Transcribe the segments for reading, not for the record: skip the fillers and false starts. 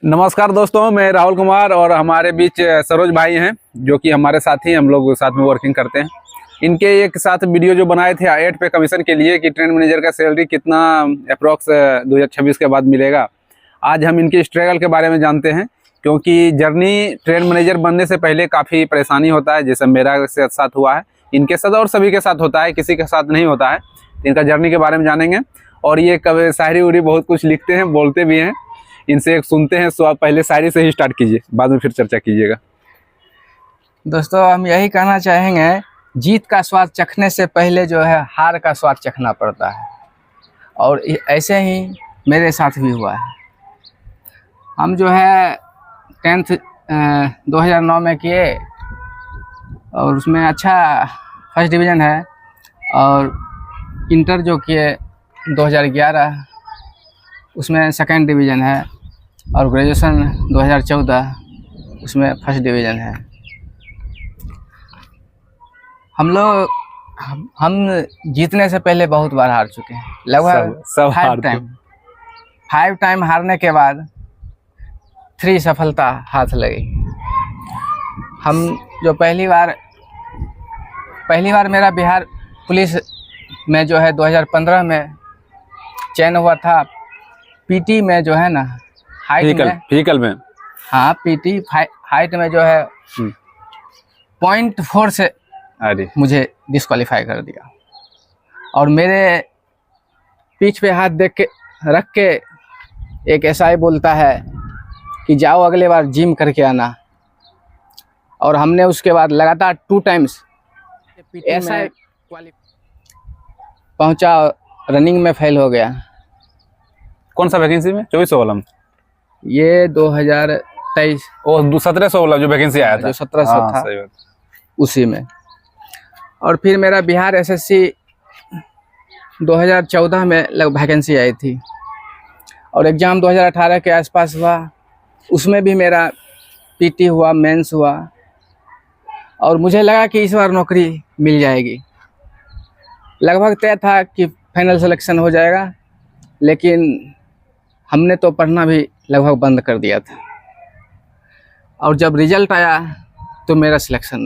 नमस्कार दोस्तों, मैं राहुल कुमार और हमारे बीच सरोज भाई हैं जो कि हमारे साथी, हम लोग साथ में वर्किंग करते हैं। इनके एक साथ वीडियो जो बनाए थे 8 पे कमीशन के लिए कि ट्रेन मैनेजर का सैलरी कितना अप्रॉक्स 2026 के बाद मिलेगा। आज हम इनकी स्ट्रगल के बारे में जानते हैं, क्योंकि जर्नी ट्रेन मैनेजर बनने से पहले काफ़ी परेशानी होता है, जैसे मेरा साथ हुआ है, इनके साथ और सभी के साथ होता है, किसी के साथ नहीं होता है। इनका जर्नी के बारे में जानेंगे। और ये कभी शायरी उरी बहुत कुछ लिखते हैं, बोलते भी हैं। इनसे एक सुनते हैं, सो आप पहले शायरी से ही स्टार्ट कीजिए, बाद में फिर चर्चा कीजिएगा। दोस्तों, हम यही कहना चाहेंगे, जीत का स्वाद चखने से पहले जो है हार का स्वाद चखना पड़ता है। और ऐसे ही मेरे साथ भी हुआ है। हम जो है 10th 2009 में किए और उसमें अच्छा फर्स्ट डिवीज़न है। और इंटर जो किए 2011 उसमें सेकंड डिवीज़न है। और ग्रेजुएशन 2014 उसमें फर्स्ट डिवीज़न है। हम जीतने से पहले बहुत बार हार चुके हैं, लगभग 5 टाइम हारने के बाद 3 सफलता हाथ लगी। हम जो पहली बार मेरा बिहार पुलिस में जो है 2015 में चयन हुआ था। पीटी में जो है ना, फिजिकल में, हाँ, पीटी हाइट में जो है 0.4 से मुझे डिस्क्वालीफाई कर दिया। और मेरे पीठ पे हाथ रख के एक एसआई बोलता है कि जाओ अगले बार जिम करके आना। और हमने उसके बाद लगातार 2 टाइम्स एसआई पहुंचा, रनिंग में फेल हो गया। कौन सा वैकेंसी में? 2400 वाला में? ये 2023 और 1700 वाला जो वैकेंसी आया था, जो 1700 था, सही बात, उसी में। और फिर मेरा बिहार एसएससी 2014 में वैकेंसी आई थी। और एग्ज़ाम 2018 के आसपास हुआ, उसमें भी मेरा पीटी हुआ, मेंस हुआ। और मुझे लगा कि इस बार नौकरी मिल जाएगी। लगभग तय था कि फाइनल सिलेक्शन हो जाएगा, लेकिन हमने तो पढ़ना भी लगभग बंद कर दिया था। और जब रिजल्ट आया तो मेरा सिलेक्शन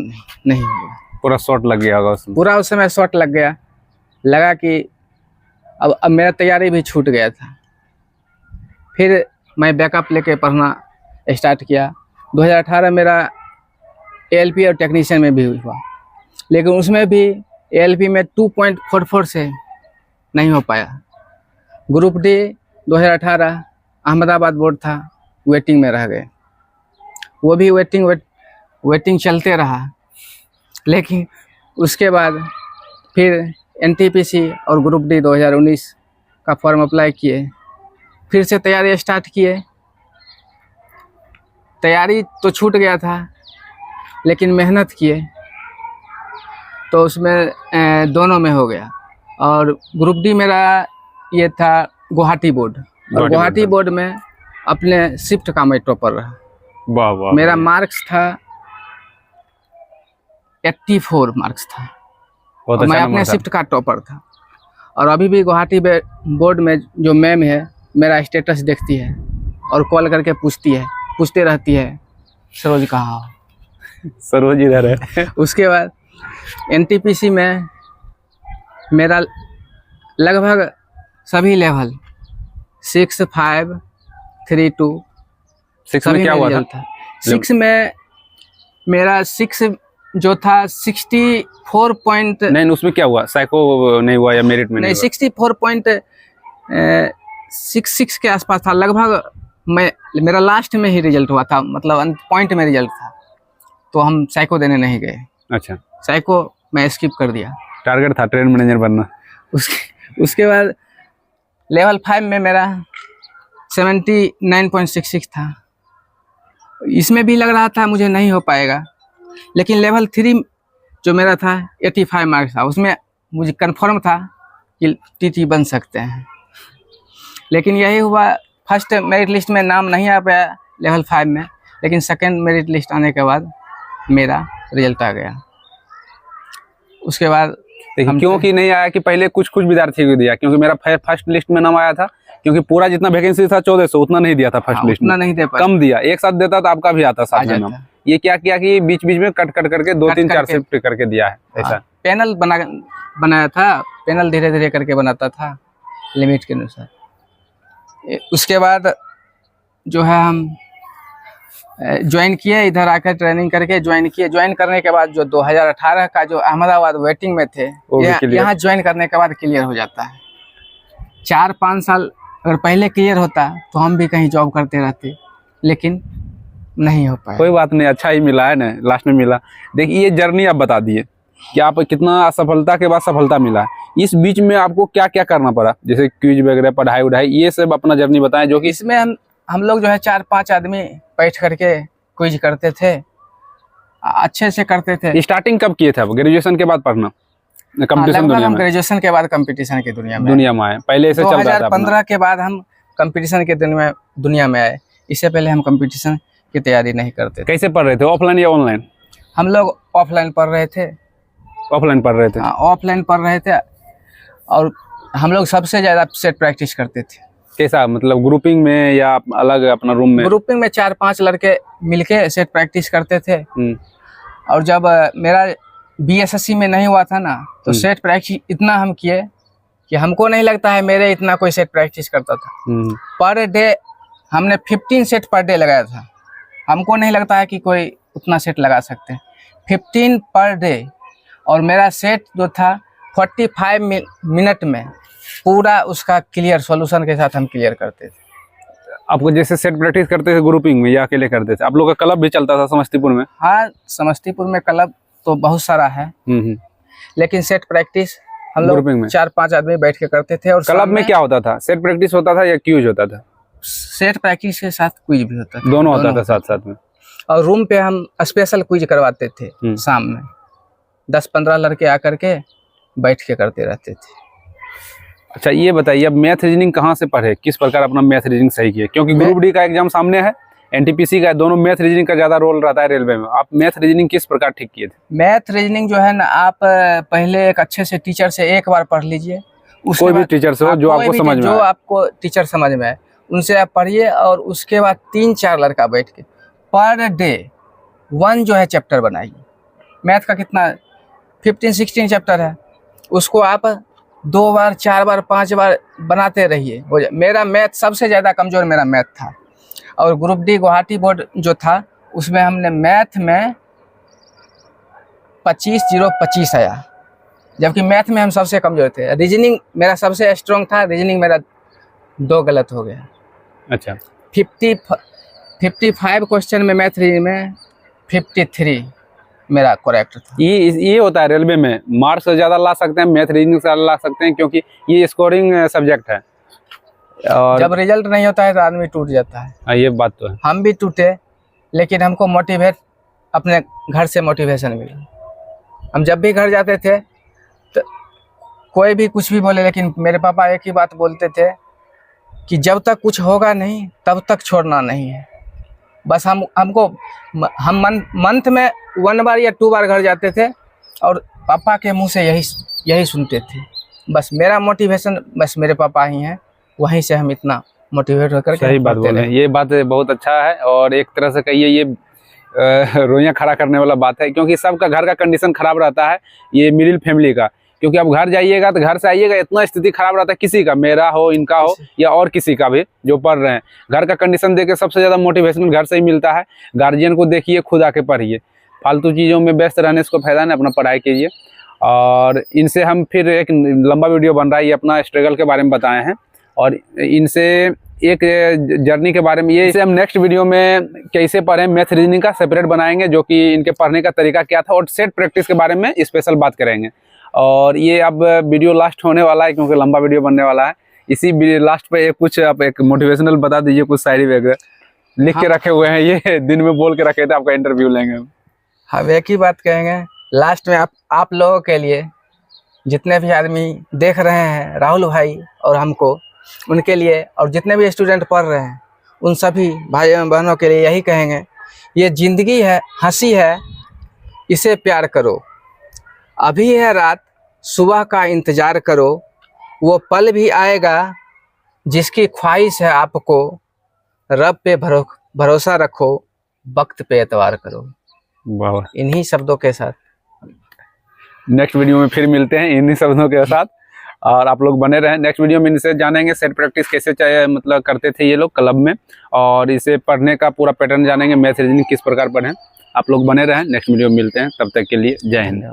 नहीं हुआ। पूरा शॉट लग गया होगा उसमें? पूरा उस समय शॉट लग गया। लगा कि अब मेरा तैयारी भी छूट गया था। फिर मैं बैकअप लेके पढ़ना स्टार्ट किया। 2018 मेरा एएलपी और टेक्नीशियन में भी हुआ, लेकिन उसमें भी एएलपी में 2.44 से नहीं हो पाया। ग्रुप डी 2018 अहमदाबाद बोर्ड था, वेटिंग में रह गए। वो भी वेटिंग चलते रहा। लेकिन उसके बाद फिर एनटीपीसी और ग्रुप डी 2019 का फॉर्म अप्लाई किए। फिर से तैयारी स्टार्ट किए। तैयारी तो छूट गया था, लेकिन मेहनत किए तो उसमें दोनों में हो गया। और ग्रुप डी मेरा ये था गुवाहाटी बोर्ड। और गुवाहाटी बोर्ड में अपने शिफ्ट का मैं टॉपर रहा। वाह वाह। मेरा मार्क्स था 84 मार्क्स था। और मैं अपने शिफ्ट का टॉपर था। और अभी भी गुवाहाटी बोर्ड में जो मैम है, मेरा स्टेटस देखती है और कॉल करके पूछते रहती है, सरोज कहाँ हो? सरोज इधर है। उसके बाद एनटीपीसी में मेरा लगभग सभी लेवल 6, 5, 3, 2। 6 में क्या हुआ था? 6 में मेरा 6 जो था 64 पॉइंट। नहीं, उसमें क्या हुआ? साइको नहीं हुआ या मेरिट में? नहीं, 64.66 के आसपास था लगभग। मेरा लास्ट में ही रिजल्ट हुआ था, मतलब पॉइंट में रिजल्ट था, तो हम साइको देने नहीं गए। अच्छा, साइको मैं स्किप कर दिया। टारगेट था ट्रेन मैनेजर बनना। उसके बाद लेवल 5 में मेरा 79.66 था। इसमें भी लग रहा था मुझे नहीं हो पाएगा, लेकिन लेवल 3 जो मेरा था 85 मार्क्स था। उसमें मुझे कंफर्म था कि टीटी बन सकते हैं। लेकिन यही हुआ, फर्स्ट मेरिट लिस्ट में नाम नहीं आ पाया लेवल 5 में, लेकिन सेकंड मेरिट लिस्ट आने के बाद मेरा रिजल्ट आ गया। उसके बाद क्योंकि नहीं आया कि पहले कुछ विद्यार्थी को दिया, क्योंकि मेरा फर्स्ट लिस्ट में नाम आया था क्योंकि पूरा जितना वैकेंसी था 1400 उतना नहीं दिया था फर्स्ट लिस्ट में, उतना नहीं दे पाए, कम दिया। एक साथ देता तो आपका भी आता आ साथ में। जाता। ये क्या किया कि बीच बीच में कट कट करके 2-3-4 करके। शिफ्ट करके दिया है ऐसा। पैनल बनाया था, पैनल धीरे धीरे करके बनाता था लिमिट के अनुसार। उसके बाद जो है हम ज्वाइन किए, इधर आकर ट्रेनिंग करके ज्वाइन किए। ज्वाइन करने के बाद जो 2018 का जो अहमदाबाद वेटिंग में थे, यहाँ ज्वाइन करने के बाद क्लियर हो जाता है। 4-5 साल अगर पहले क्लियर होता तो हम भी कहीं जॉब करते रहते, लेकिन नहीं हो पाया। कोई बात नहीं, अच्छा ही मिला है ना, लास्ट में मिला। देखिए ये जर्नी आप बता दिए कि आप कितना असफलता के बाद सफलता मिला है। इस बीच में आपको क्या क्या करना पड़ा, जैसे क्विज वगैरह, पढ़ाई उढ़ाई, ये सब अपना जर्नी बताएं। जो कि इसमें हम लोग जो है 4-5 आदमी बैठ करके क्विज करते थे, अच्छे से करते थे। स्टार्टिंग कब किए थे आप? ग्रेजुएशन के बाद पढ़ना कंपटीशन लगभग दुनिया हम में? ग्रेजुएशन के बाद कंपटीशन की दुनिया में आए, पहले ऐसे चल रहा था अपना? 2015 के बाद हम कंपटीशन के दुनिया में आए। इससे पहले हम कंपटीशन की तैयारी नहीं करते थे। कैसे पढ़ रहे थे, ऑफलाइन या ऑनलाइन? हम लोग ऑफलाइन पढ़ रहे थे। ऑफलाइन पढ़ रहे थे? ऑफलाइन पढ़ रहे थे। और हम लोग सबसे ज्यादा सेट प्रैक्टिस करते थे। कैसा, मतलब ग्रुपिंग में या अलग अपना रूम में? ग्रुपिंग में 4-5 लड़के मिलके सेट प्रैक्टिस करते थे। और जब मेरा बीएसएससी में नहीं हुआ था ना, तो सेट प्रैक्टिस इतना हम किए कि हमको नहीं लगता है मेरे इतना कोई सेट प्रैक्टिस करता था। पर डे हमने 15 सेट पर डे लगाया था। हमको नहीं लगता है कि कोई उतना सेट लगा सकते हैं, 15 पर डे। और मेरा सेट जो था 45 मिनट में पूरा उसका क्लियर सॉल्यूशन के साथ हम क्लियर करते थे। आपको जैसे सेट प्रैक्टिस करते थे ग्रुपिंग में या अकेले करते थे? आप लोग का क्लब भी चलता था समस्तीपुर में? हाँ, समस्तीपुर में क्लब तो बहुत सारा है, लेकिन सेट प्रैक्टिस हम लोग 4-5 आदमी बैठ के करते थे। और क्लब में क्या होता था? सेट प्रैक्टिस होता था या क्यूज होता था? सेट प्रैक्टिस के साथ क्विज भी होता था। दोनों होता था साथ साथ में। और रूम पे हम स्पेशल क्विज करवाते थे शाम में। 10-15 लड़के आकर के बैठ के करते रहते थे। अच्छा ये बताइए, अब मैथ रीजनिंग कहाँ से पढ़े, किस प्रकार अपना मैथ रीजनिंग सही किए? क्योंकि ग्रुप डी का एग्जाम सामने है, एनटीपीसी का, दोनों मैथ रीजनिंग का ज्यादा रोल रहता है रेलवे में। आप मैथ रीजनिंग किस प्रकार ठीक किए थे? मैथ रीजनिंग जो है ना, आप पहले एक अच्छे से टीचर से एक बार पढ़ लीजिए। कोई भी टीचर से हो जो आपको समझ में आए, जो आपको टीचर समझ में आए उनसे आप पढ़िए। और उसके बाद 3-4 लड़का बैठ के पर डे 1 जो है चैप्टर बनाइए। मैथ का कितना 15-16 चैप्टर है, उसको आप 2 बार 4 बार 5 बार बनाते रहिए। मेरा मैथ सबसे ज़्यादा कमज़ोर मेरा मैथ था। और ग्रुप डी गुवाहाटी बोर्ड जो था, उसमें हमने मैथ में 25-0-25 आया, जबकि मैथ में हम सबसे कमज़ोर थे। रीजनिंग मेरा सबसे स्ट्रॉन्ग था, रीजनिंग मेरा 2 गलत हो गया। अच्छा, 55 क्वेश्चन में मैथ रीजनिंग में 53 मेरा करेक्ट था। ये होता है रेलवे में, मार्क्स ज़्यादा ला सकते हैं, मैथ रीजनिंग से ला सकते हैं, क्योंकि ये स्कोरिंग सब्जेक्ट है। और जब रिजल्ट नहीं होता है तो आदमी टूट जाता है। ये बात तो है। हम भी टूटे, लेकिन हमको मोटिवेट अपने घर से मोटिवेशन मिला। हम जब भी घर जाते थे तो कोई भी कुछ भी बोले, लेकिन मेरे पापा एक ही बात बोलते थे कि जब तक कुछ होगा नहीं तब तक छोड़ना नहीं है। बस हम मंथ में 1 बार या 2 बार घर जाते थे और पापा के मुंह से यही सुनते थे। बस मेरा मोटिवेशन बस मेरे पापा ही हैं, वहीं से हम इतना मोटिवेट होकर सही बात बोले। ये बात बहुत अच्छा है, और एक तरह से कहिए ये रोइयाँ खड़ा करने वाला बात है, क्योंकि सबका घर का कंडीशन खराब रहता है, ये मिडिल फैमिली का। क्योंकि आप घर जाइएगा तो घर से आइएगा इतना स्थिति खराब रहता है, किसी का, मेरा हो, इनका हो, या और किसी का भी जो पढ़ रहे हैं। घर का कंडीशन देख के सबसे ज़्यादा मोटिवेशन घर से ही मिलता है। गार्जियन को देखिए, खुद आके पढ़िए। फालतू चीज़ों में व्यस्त रहने से कोई फायदा नहीं, अपना पढ़ाई कीजिए। और इनसे हम फिर एक लंबा वीडियो बन रहा है, ये अपना स्ट्रगल के बारे में बताए हैं, और इनसे एक जर्नी के बारे में, ये इसे हम नेक्स्ट वीडियो में कैसे पढ़ें मैथ रीजनिंग का सेपरेट बनाएंगे, जो कि इनके पढ़ने का तरीका क्या था, और सेट प्रैक्टिस के बारे में स्पेशल बात करेंगे। और ये अब वीडियो लास्ट होने वाला है, क्योंकि लंबा वीडियो बनने वाला है। इसी लास्ट पे कुछ आप एक मोटिवेशनल बता दीजिए, कुछ शायरी वगैरह लिख के रखे हुए हैं, ये दिन में बोल के रखे थे, आपका इंटरव्यू लेंगे हम। एक ही बात कहेंगे लास्ट में, आप लोगों के लिए, जितने भी आदमी देख रहे हैं राहुल भाई और हमको, उनके लिए, और जितने भी स्टूडेंट पढ़ रहे हैं उन सभी भाई बहनों के लिए यही कहेंगे, ये ज़िंदगी है, हंसी है, इसे प्यार करो। अभी है रात, सुबह का इंतज़ार करो, वो पल भी आएगा जिसकी ख्वाहिश है आपको, रब पे भरोसा रखो, वक्त पे एतवार करो। वाह, इन्हीं शब्दों के साथ नेक्स्ट वीडियो में फिर मिलते हैं इन्हीं शब्दों के साथ, और आप लोग बने रहें। नेक्स्ट वीडियो में इनसे जानेंगे सेट प्रैक्टिस कैसे चाहे मतलब करते थे ये लोग क्लब में, और इसे पढ़ने का पूरा पैटर्न जानेंगे, मैथ रीजनिंग किस प्रकार पढ़ें। आप लोग बने रहें, नेक्स्ट वीडियो में मिलते हैं, तब तक के लिए जय हिंद।